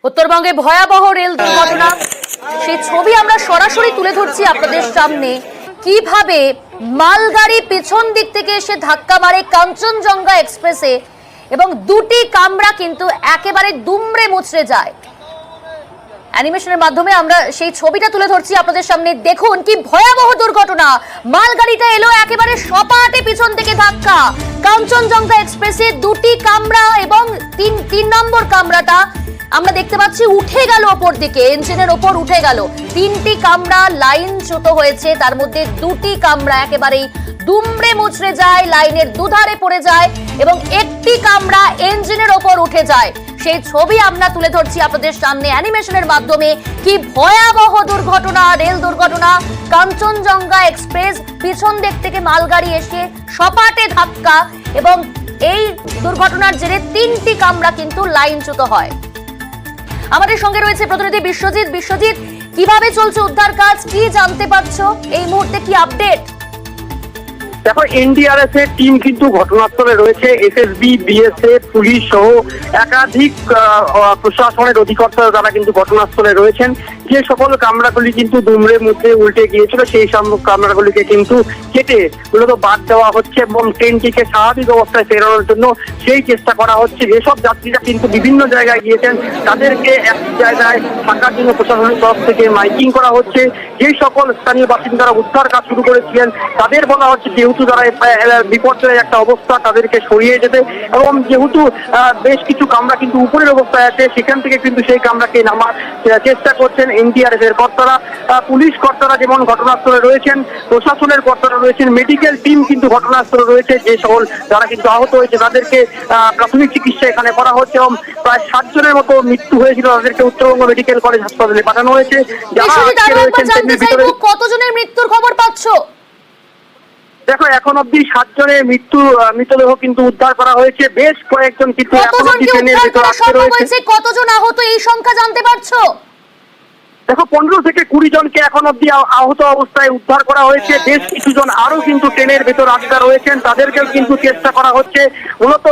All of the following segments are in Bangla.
উত্তরবঙ্গে ভয়াবহ রেল দুর্ঘটনা, সেই ছবি আমরা সরাসরি তুলে ধরছি আপনাদের সামনে। কিভাবে মালগাড়ি পেছন দিক থেকে এসে ধাক্কা মারে কাঞ্চনজঙ্ঘা এক্সপ্রেসে এবং দুটি কামরা কিন্তু একেবারে দুমড়ে মুচড়ে যায়। অ্যানিমেশনের মাধ্যমে আমরা সেই ছবিটা তুলে ধরছি আপনাদের সামনে। দেখুন কি ভয়াবহ দুর্ঘটনা, মালগাড়িটা এলো একেবারে সপাটে পিছন থেকে ধাক্কা। কাঞ্চনজঙ্ঘা এক্সপ্রেসে দুটি কামরা এবং তিন নম্বর কামরাটা আমরা দেখতে পাচ্ছি উঠে গেল ওপর দিকে, ইঞ্জিনের ওপর উঠে গেল। তিনটি কামরা লাইনচ্যুত হয়েছে, তার মধ্যে দুটি কামরা একেবারেই দুমড়ে মুচড়ে যায়, লাইনের দুধারে পড়ে যায় এবং একটি কামরা ইঞ্জিনের ওপর উঠে যায়। সেই ছবি আমরা তুলে ধরছি আপনাদের সামনে অ্যানিমেশনের মাধ্যমে। কি ভয়াবহ দুর্ঘটনা, রেল দুর্ঘটনা। কাঞ্চনজঙ্ঘা এক্সপ্রেস পিছন দিক থেকে মালগাড়ি এসে সপাটে ধাক্কা এবং এই দুর্ঘটনার জেরে তিনটি কামরা কিন্তু লাইনচ্যুত হয়। আমাদের সঙ্গে রয়েছে প্রতিনিধি বিশ্বজিৎ। বিশ্বজিৎ, কিভাবে চলছে উদ্ধার কাজ, কি জানতে পারছো এই মুহূর্তে, কি আপডেট? দেখো, এনডিআরএফ এর টিম কিন্তু ঘটনাস্থলে রয়েছে। এসএসবি, বিএসএফ, পুলিশ সহ একাধিক প্রশাসনের অধিকর্তারা তারা কিন্তু ঘটনাস্থলে রয়েছেন। যে সকল কামরাগুলি কিন্তু দুমড়ে মুচড়ে উল্টে গিয়েছিল সেই সব কামরাগুলিকে কিন্তু কেটে মূলত বাদ দেওয়া হচ্ছে এবং ট্রেনটিকে স্বাভাবিক অবস্থায় ফেরানোর জন্য সেই চেষ্টা করা হচ্ছে। যেসব যাত্রীরা কিন্তু বিভিন্ন জায়গায় গিয়েছেন তাদেরকে এক জায়গায় থাকার জন্য প্রশাসনের তরফ থেকে মাইকিং করা হচ্ছে। যে সকল স্থানীয় বাসিন্দারা উদ্ধার কাজ শুরু করেছিলেন তাদের বলা হচ্ছে যেহেতু তারা বিপর্যয়ের একটা অবস্থা তাদেরকে সরিয়ে যেতে, এবং যেহেতু বেশ কিছু কামরা কিন্তু উপরের অবস্থায় আছে সেখান থেকে কিন্তু সেই কামরাকে নামার চেষ্টা করছেন এনডিআরএফ এর কর্তারা। পুলিশ কর্তারা যেমন ঘটনাস্থলে রয়েছেন, প্রশাসনের কর্তারা রয়েছেন, মেডিকেল টিম কিন্তু ঘটনাস্থলে রয়েছে। যে সকল যারা কিন্তু আহত হয়েছে তাদেরকে প্রাথমিক চিকিৎসা এখানে করা হচ্ছে এবং প্রায় 7 জনের মতো মৃত্যু হয়েছিল, তাদেরকে উত্তরবঙ্গ মেডিকেল কলেজ হাসপাতালে পাঠানো হয়েছে। কতজনের মৃত্যুর খবর পাচ্ছ? দেখো, এখন অব্দি 7 জনের মৃতদেহ কিন্তু উদ্ধার করা হয়েছে। বেশ কয়েকজন কিন্তু কতজন আহত এই সংখ্যা জানতে পারছো? দেখো, 15 থেকে 20 জনকে এখন অব্দি আহত অবস্থায় উদ্ধার করা হয়েছে। বেশ কিছু জন আরো কিন্তু ট্রেনের ভেতর আটকা রয়েছেন, তাদেরকেও কিন্তু চেষ্টা করা হচ্ছে। মূলত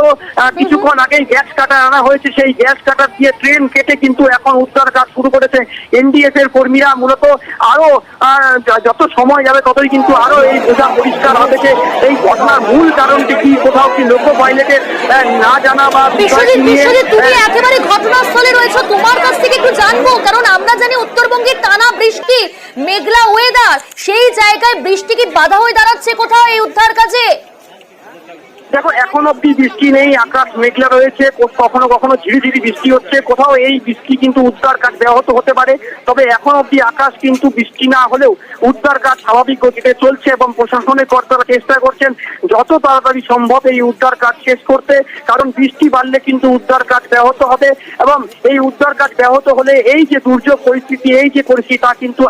কিছুক্ষণ আগেই গ্যাস কাটার আনা হয়েছে, সেই গ্যাস কাটার দিয়ে ট্রেন কেটে কিন্তু এখন উদ্ধার কাজ শুরু করেছে এনডিএফ এর কর্মীরা। মূলত আরো যত সময় যাবে ততই কিন্তু আরো এই বোঝা পরিষ্কার হবে যে এই ঘটনার মূল কারণটি কি। কোথাও কি লোকো পাইলটের না জানা বা তুমি একেবারে ঘটনাস্থলে রয়েছে, তোমার কাছ থেকে একটু জানবো, কারণ আমরা জানি উত্তরবঙ্গে টানা বৃষ্টি, মেঘলা ওয়েদার, সেই জায়গায় বৃষ্টি কি বাধা হয়ে দাঁড়াচ্ছে কোথাও এই উদ্ধার কাজে? দেখো, এখন অব্দি বৃষ্টি নেই, আকাশ মেঘলা রয়েছে, কখনো কখনো ঝিরিঝিরি বৃষ্টি হচ্ছে। কোথাও এই বৃষ্টি কিন্তু উদ্ধার কাজ ব্যাহত হতে পারে, তবে এখন অব্দি আকাশ কিন্তু বৃষ্টি না হলেও উদ্ধার কাজ স্বাভাবিক গতিতে চলছে এবং প্রশাসনের কর্তারা চেষ্টা করছেন যত তাড়াতাড়ি সম্ভব এই উদ্ধার কাজ শেষ করতে। কারণ বৃষ্টি বাড়লে কিন্তু উদ্ধার কাজ ব্যাহত হবে এবং এই উদ্ধার কাজ ব্যাহত হলে এই যে দুর্যোগ পরিস্থিতি, এই যে পরিস্থিতি তা কিন্তু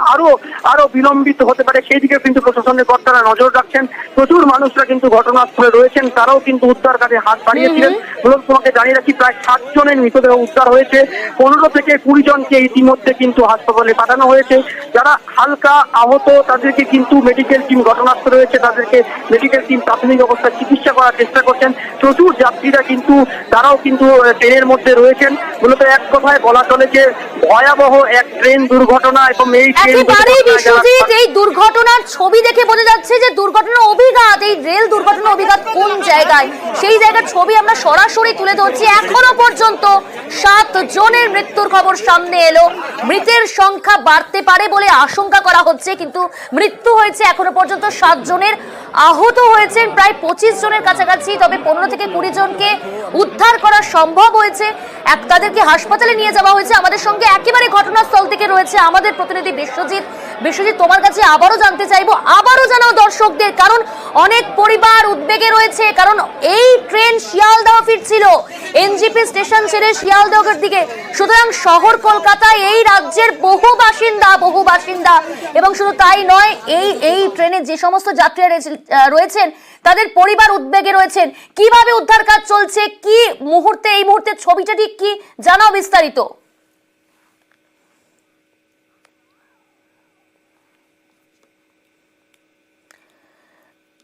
আরো বিলম্বিত হতে পারে। সেই দিকে কিন্তু প্রশাসনের কর্তারা নজর রাখছেন। প্রচুর মানুষরা কিন্তু ঘটনাস্থলে রয়েছেন, তারাও কিন্তু উদ্ধার কাজে হাত বাড়িয়েছিলেন। মূলত তোমাকে জানিয়ে রাখি, প্রায় 7 জনের মৃতদেহ উদ্ধার হয়েছে। 15 থেকে 20 জনকে ইতিমধ্যে কিন্তু হাসপাতালে পাঠানো হয়েছে। যারা হালকা আহত তাদেরকে কিন্তু মেডিকেল টিম ঘটনাস্থলে রয়েছে, তাদেরকে মেডিকেল টিম প্রাথমিক অবস্থায় চিকিৎসা করার চেষ্টা করছেন। প্রচুর যাত্রীরা কিন্তু তারাও কিন্তু ট্রেনের মধ্যে রয়েছেন। মূলত এক কথায় বলা চলে যে ভয়াবহ এক ট্রেন দুর্ঘটনা এবং এই দুর্ঘটনার ছবি দেখে বোঝা যাচ্ছে যে দুর্ঘটনার অভিঘাত, এই রেল দুর্ঘটনার অভিঘাত কোন জায়গায়, সেই জায়গার ছবি আমরা সরাসরি তুলে ধরছি। এখনো পর্যন্ত 7 জনের মৃত্যুর খবর সামনে এলো। মৃতের সংখ্যা বাড়তে পারে বলে আশঙ্কা করা হচ্ছে, কিন্তু মৃত্যু হয়েছে এখনো পর্যন্ত 7 জনের। আহত হয়েছেন প্রায় 25 জনের কাছাকাছি, তবে 15 থেকে 20 জনকে উদ্ধার করা সম্ভব হয়েছে। তাদেরকে হাসপাতালে নিয়ে যাওয়া হয়েছে। আমাদের সঙ্গে একেবারে ঘটনাস্থল থেকে রয়েছে আমাদের প্রতিনিধি বিশ্বজিৎ। বিশ্বজিৎ, তোমার কাছে আবারও জানতে চাইবো, আবারও জানাও দর্শকদের, কারণ অনেক পরিবার উদ্বেগে রয়েছে, কারণ এই ট্রেন শিয়ালদহ ফিরছিল, এনজিপি স্টেশন ছেড়ে শিয়ালদহের দিকে। সুতরাং শহর কলকাতায় এই রাজ্যের বহু বাসিন্দা এবং শুধু তাই নয়, এই ট্রেনে যে সমস্ত যাত্রীরা রয়েছেন তাদের পরিবার উদ্বেগে রয়েছেন। কিভাবে উদ্ধার কাজ চলছে, কি এই মুহূর্তে ছবিটা ঠিক কি, জানাও বিস্তারিত।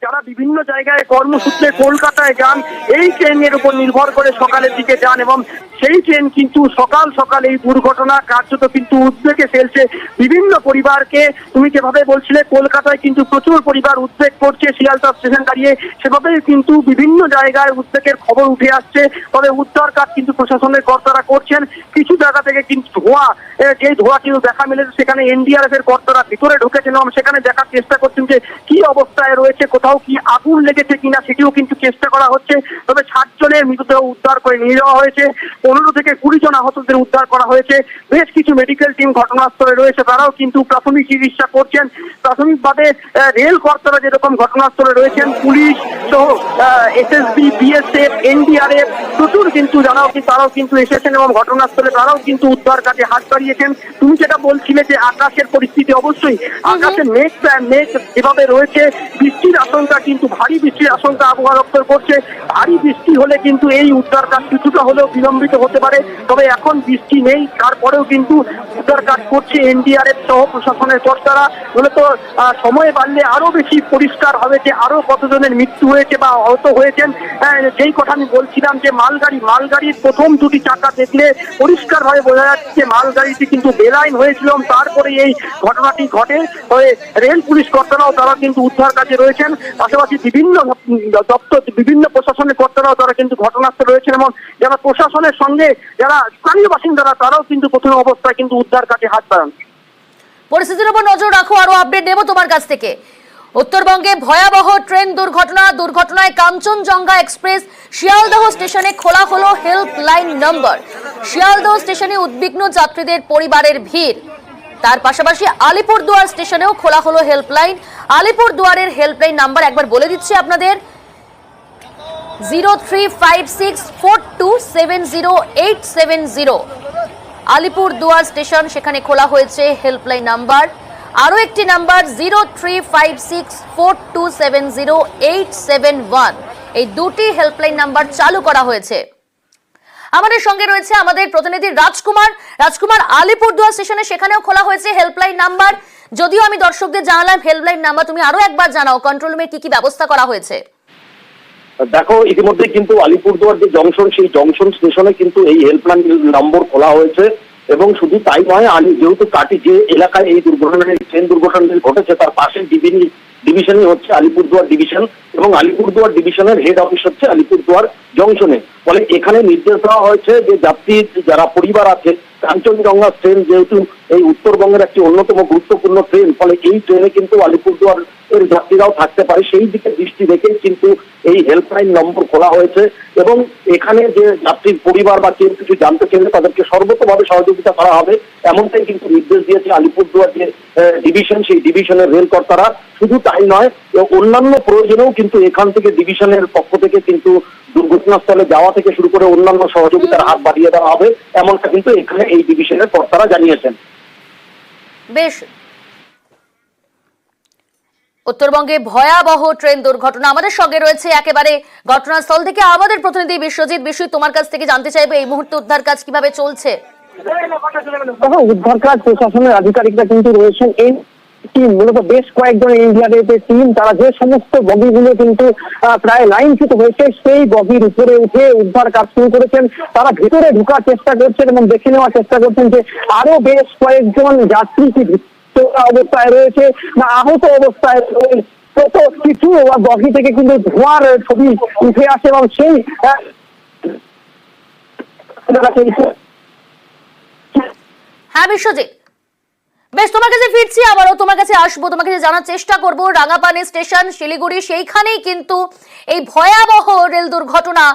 যারা বিভিন্ন জায়গায় কর্মসূত্রে কলকাতায় যান, এই ট্রেনের উপর নির্ভর করে সকালের দিকে যান এবং সেই ট্রেন কিন্তু সকাল সকাল এই দুর্ঘটনা কার্যত কিন্তু উদ্বেগে ফেলছে বিভিন্ন পরিবারকে। তুমি যেভাবে বলছিলে কলকাতায় কিন্তু প্রচুর পরিবার উদ্বেগ করছে শিয়ালদহ স্টেশন দাঁড়িয়ে, সেভাবেই কিন্তু বিভিন্ন জায়গায় উদ্বেগের খবর উঠে আসছে। তবে উদ্ধার কাজ কিন্তু প্রশাসনের কর্তারা করছেন। কিছু জায়গা থেকে কিন্তু ধোঁয়া, যে ধোঁয়া কিন্তু দেখা মিলেছে সেখানে এনডিআরএফ এর কর্তারা ভিতরে ঢুকেছেন এবং সেখানে দেখার চেষ্টা করছেন যে কি অবস্থায় রয়েছে, কোথাও কি আগুন লেগেছে কিনা সেটিও কিন্তু চেষ্টা করা হচ্ছে। তবে 60 জনের মৃতদেহ উদ্ধার করে নিয়ে যাওয়া হয়েছে, 15 থেকে 20 জন আহতদের উদ্ধার করা হয়েছে। বেশ কিছু মেডিকেল টিম ঘটনাস্থলে রয়েছে, তারাও কিন্তু প্রাথমিক চিকিৎসা করছেন। প্রাথমিকভাবে রেল কর্তারা যেরকম ঘটনাস্থলে রয়েছেন, পুলিশ সহ এসএসবি, বিএসএফ, এনডিআরএফ প্রচুর কিন্তু তারাও কিন্তু এসেছেন এবং ঘটনাস্থলে তারাও কিন্তু উদ্ধার কাজে হাত বাড়িয়েছেন। তুমি যেটা বলছিলে যে আকাশের পরিস্থিতি, অবশ্যই আকাশে মেঘ যেভাবে রয়েছে, বৃষ্টির আশঙ্কা কিন্তু ভারী বৃষ্টির আশঙ্কা আবহাওয়া দপ্তর করছে। ভারী বৃষ্টি হলে কিন্তু এই উদ্ধার কাজ কিছুটা হলেও বিলম্বিত হতে পারে। তবে এখন বৃষ্টি নেই, তারপরেও কিন্তু উদ্ধার কাজ করছে এনডিআরএফ সহ প্রশাসনের কর্তারা। মূলত সময় বাড়লে আরো বেশি পরিষ্কার হবে যে আরো কতজনের মৃত্যু হয়েছে বা আহত হয়েছেন। যেই কথা আমি বলছিলাম যে মালগাড়ির প্রথম দুটি চাকা দেখলে পরিষ্কার ভাবে বোঝা যাচ্ছে মালগাড়িটি কিন্তু বেলাইন হয়েছিল, তারপরে এই ঘটনাটি ঘটে। তবে রেল পুলিশ কর্তারাও তারা কিন্তু উদ্ধার কাজে রয়েছেন, পাশাপাশি বিভিন্ন দপ্তর, বিভিন্ন প্রশাসনের কর্তারাও তারা কিন্তু ঘটনাস্থলে রয়েছেন এবং যারা প্রশাসনের সঙ্গে যারা স্থানীয় বাসিন্দারা তারাও কিন্তু প্রথম অবস্থায় কিন্তু উদ্ধার কাজে হাত বাড়ান। পরিস্থিতির উপর নজর রাখো, আরো আপডেট নেব তোমার কাছ থেকে। উত্তরবঙ্গে ভয়াবহ ট্রেন দুর্ঘটনায় কাঞ্চনজঙ্ঘা এক্সপ্রেস শিয়ালদহ স্টেশনে খোলা হলো হেল্পলাইন নম্বর। শিয়ালদহ স্টেশনে উদ্বিগ্ন যাত্রীদের পরিবারের ভিড়। তার পাশাপাশি আলিপুরদুয়ার স্টেশনেও খোলা হলো হেল্পলাইন। আলিপুরদুয়ারের হেল্পলাইন নাম্বার একবার বলে দিচ্ছি আপনাদের, 03564270,870। আলিপুরদুয়ার স্টেশন, সেখানে খোলা হয়েছে হেল্পলাইন নাম্বার। আরো একটি নাম্বার 03564270,871। এই দুটি হেল্পলাইন নাম্বার চালু করা হয়েছে। আমাদের সঙ্গে রয়েছে আমাদের প্রতিনিধি রাজকুমার। আলিপুরদুয়ার স্টেশনে সেখানেও খোলা হয়েছে হেল্পলাইন নাম্বার। যদিও আমি দর্শকদের জানালাম হেল্পলাইন নাম্বার, তুমি আরো একবার জানাও কন্ট্রোল রুমে কি কি ব্যবস্থা করা হয়েছে। দেখো, ইতিমধ্যে কিন্তু আলিপুরদুয়ার যে জংশন, সেই জংশন স্টেশনে কিন্তু এই হেল্পলাইন নম্বর খোলা হয়েছে এবং শুধু তাই নয়, যেহেতু কাটি যে এলাকায় এই ট্রেন দুর্ঘটনাটি ঘটেছে তার পাশে ডিভিশনই হচ্ছে আলিপুরদুয়ার ডিভিশন এবং আলিপুরদুয়ার ডিভিশনের হেড অফিস হচ্ছে আলিপুরদুয়ার জংশনে। ফলে এখানে নির্দেশ দেওয়া হয়েছে যে যাত্রী যারা পরিবার আছে, কাঞ্চনজঙ্ঘা ট্রেন যেহেতু এই উত্তরবঙ্গের একটি অন্যতম গুরুত্বপূর্ণ ট্রেন, ফলে এই ট্রেনে কিন্তু আলিপুরদুয়ার এর যাত্রীরাও থাকতে পারে, সেই দিকে দৃষ্টি রেখে কিন্তু এই হেল্পলাইন নম্বর খোলা হয়েছে এবং এখানে যে যাত্রীর পরিবার বা কেউ কিছু জানতে চাইলে তাদেরকে সর্বতভাবে সহযোগিতা করা হবে, এমনটাই কিন্তু নির্দেশ দিয়েছে আলিপুরদুয়ার যে ডিভিশন, সেই ডিভিশনের রেল কর্তারা। শুধু তাই নয়, অন্যান্য প্রয়োজনেও কিন্তু এখান থেকে ডিভিশনের পক্ষ থেকে কিন্তু দুর্ঘটনাস্থলে যাওয়া থেকে শুরু করে অন্যান্য সহযোগিতার হাত বাড়িয়ে দেওয়া হবে, এমনটা কিন্তু এখানে এই ডিভিশনের কর্তারা জানিয়েছেন। বেশ, উত্তরবঙ্গে ভয়াবহ ট্রেন দুর্ঘটনা। আমাদের সঙ্গে রয়েছে একেবারে ঘটনাস্থল থেকে আমাদের প্রতিনিধি বিশ্বজিৎ। তোমার কাছ থেকে জানতে চাইবে এই মুহূর্তে উদ্ধার কাজ কিভাবে চলছে। উদ্ধার কাজ প্রশাসনের আধিকারিকরা কিন্তু রয়েছেন, এই টিম মূলত বেশ কয়েকজন এনডিআরএফ এর টিম, তারা যে সমস্ত বগিগুলো কিন্তু প্রায় লাইনচ্যুত হয়েছে সেই বগির উপরে উঠে উদ্ধার কাজ শুরু করেছেন। তারা ভিতরে ঢোকার চেষ্টা করছেন এবং দেখে নেওয়ার চেষ্টা করছেন যে আরো বেশ কয়েকজন যাত্রী কি অবস্থায় রয়েছে না আহত অবস্থায় রয়েছে। কিছু বগি থেকে কিন্তু ধোঁয়ার ছবি উঠে আসে এবং সেই হ্যাঁ বিশ্বজিৎ, বেশ তোমার কাছে ফিরছি, আবারও তোমার কাছে আসবো, তোমার কাছে জানার চেষ্টা করবো রাঙাপানি স্টেশন শিলিগুড়ি, সেইখানেই কিন্তু এই ভয়াবহ রেল দুর্ঘটনা।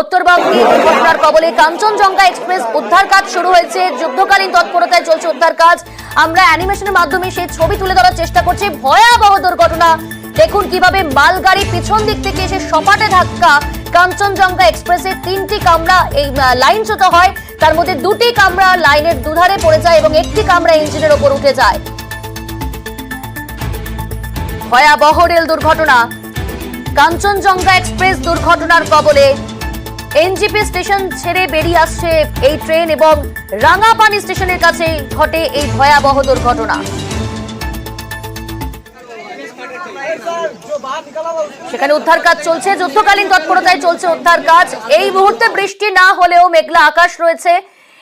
উত্তরবঙ্গে দুর্ঘটনার কবলে কাঞ্চনজঙ্ঘা এক্সপ্রেস উদ্ধার কাজ শুরু হয়েছে, যুদ্ধকালীন তৎপরতায় চলছে উদ্ধার কাজ। আমরা অ্যানিমেশনের মাধ্যমে সেই ছবি তুলে ধরার চেষ্টা করছি। ভয়াবহ দুর্ঘটনা, দেখুন কিভাবে মালগাড়ি পিছন দিক থেকে এসে সপাটে ধাক্কা কাঞ্চনজঙ্ঘা এক্সপ্রেসের 3টি কামরা এই লাইনচ্যুত হয়, তার মধ্যে 2টি কামরা লাইনের দুধারে পড়ে যায় এবং একটি কামরা ইঞ্জিনের ওপর উঠে যায়। ভয়াবহ রেল দুর্ঘটনা, কাঞ্চনজঙ্ঘা এক্সপ্রেস দুর্ঘটনার কবলে। এনজিপি স্টেশন ছেড়ে বেরিয়ে আসছে এই ট্রেন এবং রাঙাপানি স্টেশনের কাছে ঘটে এই ভয়াবহ দুর্ঘটনা। সেখানে উদ্ধার কাজ চলছে, যুদ্ধকালীন তৎপরতায় চলছে উদ্ধার কাজ। এই মুহূর্তে বৃষ্টি না হলেও মেঘলা আকাশ রয়েছে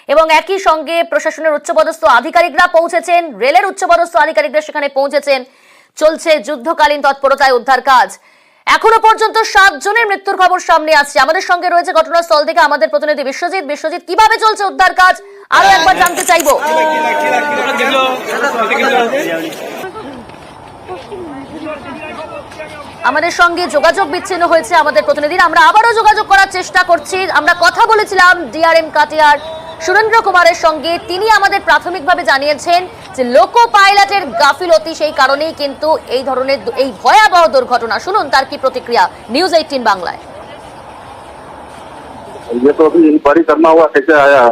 এবং একই সঙ্গে প্রশাসনের উচ্চপদস্থ আধিকারিকরা পৌঁছেছেন, রেলের উচ্চপদস্থ আধিকারিকরা সেখানে পৌঁছেছেন। চলছে যুদ্ধকালীন তৎপরতায় উদ্ধার কাজ। এখনো পর্যন্ত 7 জনের মৃত্যুর খবর সামনে আসছে। আমাদের সঙ্গে রয়েছে ঘটনাস্থল থেকে আমাদের প্রতিনিধি বিশ্বজিৎ। বিশ্বজিৎ, কিভাবে চলছে উদ্ধার কাজ আরো একবার জানতে চাইবো। আমাদের সঙ্গে যোগাযোগ বিচ্ছিন্ন হয়েছে আমাদের প্রতিনিধির, আমরা আবারও যোগাযোগ করার চেষ্টা করছি। আমরা কথা বলেছিলাম ডিআরএম কাটিয়ার সুরেন্দ্র কুমারের সঙ্গে, তিনি আমাদের প্রাথমিকভাবে জানিয়েছেন যে লোকো পাইলটের গাফিলতি, সেই কারণেই কিন্তু এই ধরনের এই ভয়াবহ দুর্ঘটনা। শুনুন তার কি প্রতিক্রিয়া নিউজ 18 বাংলায়। ये तो अभी इंक्वायरी करना हुआ कैसे आया,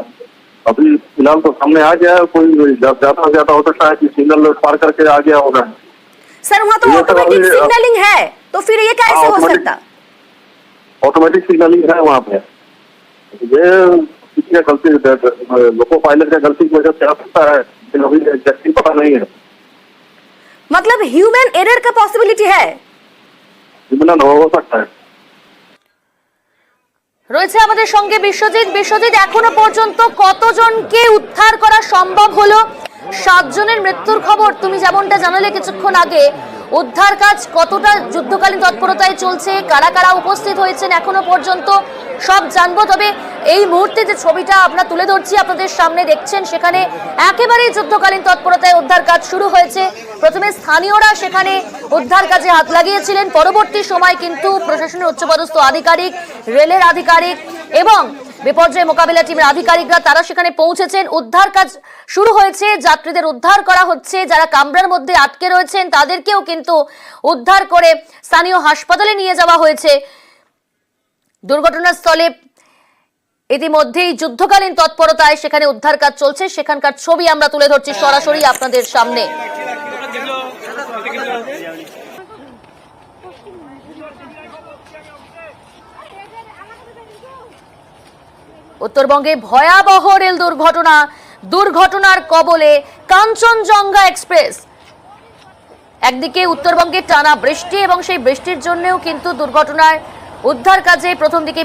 अभी फिलहाल तो सामने आ गया। कोई ज्यादा हो सकता है कि सिग्नल पार करके आ गया होगा। सर वहाँ तो ऑटोमेटिक सिग्नलिंग है, तो फिर ये कैसे हो सकता? ऑटोमेटिक सिग्नलिंग है वहाँ पे। ये किसी का गलती, लोको पायलट का गलती की वजह से आ सकता है, लेकिन अभी एग्जैक्टली पता नहीं है। मतलब ह्यूमन एरर का पॉसिबिलिटी है? ह्यूमन हो सकता है। রয়েছে আমাদের সঙ্গে বিশ্বজিৎ। বিশ্বজিৎ, এখনো পর্যন্ত কতজনকে উদ্ধার করা সম্ভব হলো? 7 জনের মৃত্যুর খবর তুমি যেমনটা জানালে কিছুক্ষণ আগে। উদ্ধার কাজ কতটা যুদ্ধকালীন তৎপরতায় চলছে, কারা কারা উপস্থিত হয়েছেন এখনো পর্যন্ত সব জানবো। তবে এই মুহূর্তে যে ছবিটা আমরা তুলে ধরছি আপনাদের সামনে দেখছেন, সেখানে একেবারেই যুদ্ধকালীন তৎপরতায় উদ্ধার কাজ শুরু হয়েছে। প্রথমে স্থানীয়রা সেখানে উদ্ধার কাজে হাত লাগিয়েছিলেন, পরবর্তী সময় কিন্তু প্রশাসনের উচ্চপদস্থ আধিকারিক, রেলের আধিকারিক এবং বিপর্যয় মোকাবিলা টিমের আধিকারিকরা তারা সেখানে পৌঁছেছেন। উদ্ধার কাজ শুরু হয়েছে, যাত্রীদের উদ্ধার করা হচ্ছে। যারা কামরার মধ্যে আটকে রয়েছেন তাদেরকেও কিন্তু উদ্ধার করে স্থানীয় হাসপাতালে নিয়ে যাওয়া হয়েছে। দুর্ঘটনাস্থলে ইতিমধ্যেই যুদ্ধকালীন তৎপরতায় সেখানে উদ্ধার কাজ চলছে, সেখানকার ছবি আমরা তুলে ধরছি সরাসরি আপনাদের সামনে। উত্তরবঙ্গে ভয়াবহ রেল দুর্ঘটনার কবলে কাঞ্চনজঙ্ঘা এক্সপ্রেস। একদিকে উত্তরবঙ্গে টানা বৃষ্টি এবং সেই বৃষ্টির জন্যও কিন্তু দুর্ঘটনার উদ্ধার কাজে প্রথম দিকে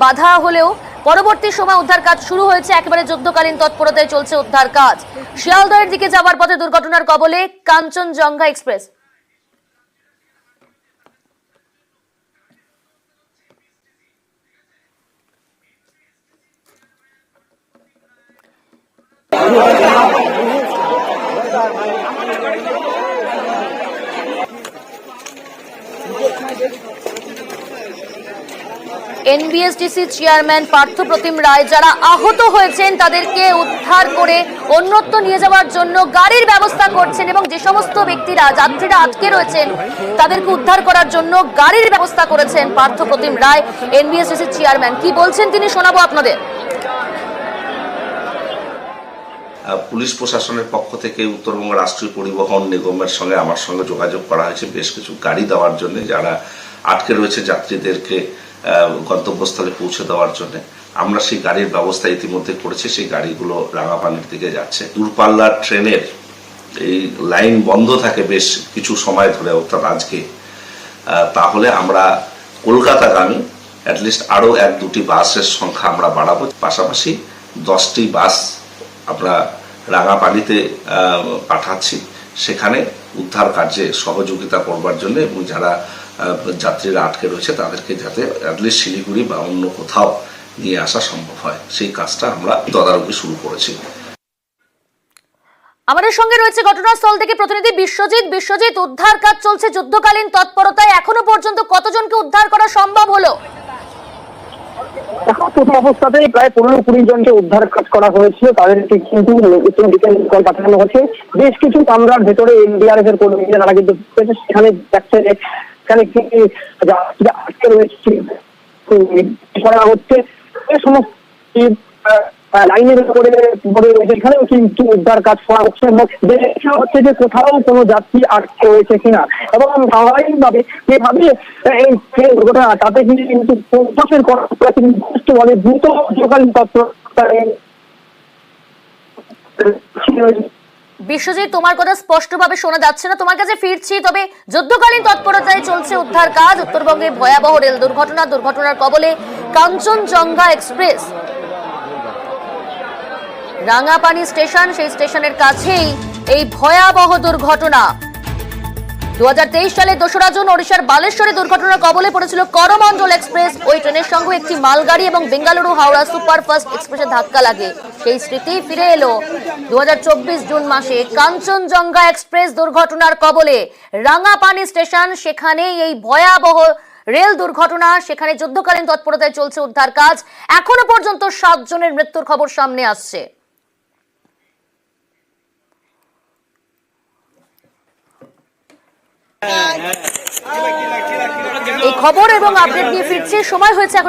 বাধা হলেও পরবর্তী সময় উদ্ধার কাজ শুরু হয়েছে। একেবারে যুদ্ধকালীন তৎপরতায় চলছে উদ্ধার কাজ। শিয়ালদহের দিকে যাওয়ার পথে দুর্ঘটনার কবলে কাঞ্চনজঙ্ঘা এক্সপ্রেস। এনবিএসটিসি চেয়ারম্যান পার্থপ্রতিম রায় যারা আহত হয়েছেন তাদেরকে উদ্ধার করে অন্যত্র নিয়ে যাওয়ার জন্য গাড়ির ব্যবস্থা করছেন এবং যে সমস্ত ব্যক্তিরা যাত্রীরা আটকে রয়েছেন তাদেরকে উদ্ধার করার জন্য গাড়ির ব্যবস্থা করেছেন পার্থপ্রতিম রায়, এনবিএসটিসি চেয়ারম্যান। কি বলছেন তিনি শোনাবো আপনাদের। পুলিশ প্রশাসনের পক্ষ থেকে উত্তরবঙ্গ রাষ্ট্রীয় পরিবহন নিগমের সঙ্গে আমার সঙ্গে যোগাযোগ করা হয়েছে বেশ কিছু গাড়ি দেওয়ার জন্য, যারা আটকে রয়েছে যাত্রীদেরকে গন্তব্যস্থলে পৌঁছে দেওয়ার জন্য। আমরা সেই গাড়ির ব্যবস্থা ইতিমধ্যে করেছি, সেই গাড়িগুলো রাঙাপানির দিকে যাচ্ছে। দূরপাল্লার ট্রেনের এই লাইন বন্ধ থাকে বেশ কিছু সময় ধরে, অর্থাৎ আজকে, তাহলে আমরা কলকাতাগামী অ্যাটলিস্ট আরো 1-2টি বাসের সংখ্যা আমরা বাড়াবো। পাশাপাশি 10টি বাস আমরা রাঙাপানিতে পাঠাচ্ছি, সেখানে উদ্ধার কার্যে সহযোগিতা করবার জন্য এবং যারা যাত্রীরা আটকে রয়েছে তাদেরকে যাতে অ্যাটলিস্ট শিলিগুড়ি বা অন্য কোথাও নিয়ে আসা সম্ভব হয়, সেই কাজটা আমরা তদারকি শুরু করেছি। আমাদের সঙ্গে রয়েছে ঘটনাস্থল থেকে প্রতিনিধি বিশ্বজিৎ। বিশ্বজিৎ, উদ্ধার কাজ চলছে যুদ্ধকালীন তৎপরতায়, এখনো পর্যন্ত কতজনকে উদ্ধার করা সম্ভব হলো? এখন প্রথম অবস্থাতেই প্রায় 15-20 জনকে উদ্ধার কাজ করা হয়েছিল, তাদেরকে কিন্তু কল পাঠানো হচ্ছে। বেশ কিছু কামরার ভেতরে এনডিআরএফ এর কর্মীরা তারা কিন্তু সেখানে যাচ্ছে, সেখানে আটকে রয়েছে করা হচ্ছে। এই সমস্ত লাইনের উপরে রয়েছে, এখানেও কিন্তু উদ্ধার কাজ করা হচ্ছে এবং দেখা হচ্ছে যে কোথাও কোনো যাত্রী আটকে রয়েছে কিনা। এবং স্বাভাবিকভাবে যেভাবে এই ট্রেন দুর্ঘটনা তাতে কিন্তু প্রশাসনের কর্মকর্তা কিন্তু বলে দ্রুত যুদ্ধকালীন তৎপরতায় বিশ্বজিৎ, তোমার কথা স্পষ্টভাবে শোনা যাচ্ছে না, তোমার কাছে ফিরছি। তবে যুদ্ধকালীন তৎপরতায় চলছে উদ্ধার কাজ। উত্তরবঙ্গে ভয়াবহ রেল দুর্ঘটনার কবলে কাঞ্চনজঙ্ঘা এক্সপ্রেস। রাঙাপানি স্টেশন, সেই স্টেশনের কাছেই এই ভয়াবহ দুর্ঘটনা। 2023 সালে 2রা জুন ওড়িশার বালেশ্বরে দুর্ঘটনার কবলে পড়েছিল করমণ্ডল এক্সপ্রেস। ওই ট্রেনের সঙ্গে একটি মালগাড়ি এবং বেঙ্গালুরু হাওড়া সুপারফাস্ট এক্সপ্রেসে ধাক্কা লাগে। সেই স্মৃতি ফিরে এলো 2024 জুন মাসে। কাঞ্চনজঙ্ঘা এক্সপ্রেস দুর্ঘটনার কবলে রাঙাপানি স্টেশন, সেখানেই এই ভয়াবহ রেল দুর্ঘটনা। সেখানে যুদ্ধকালীন তৎপরতায় চলছে উদ্ধার কাজ। এখনো পর্যন্ত 7 জনের মৃত্যুর খবর সামনে আসছে। এই খবর এবং আপডেট নিয়ে ফিরছে, সময় হয়েছে এখন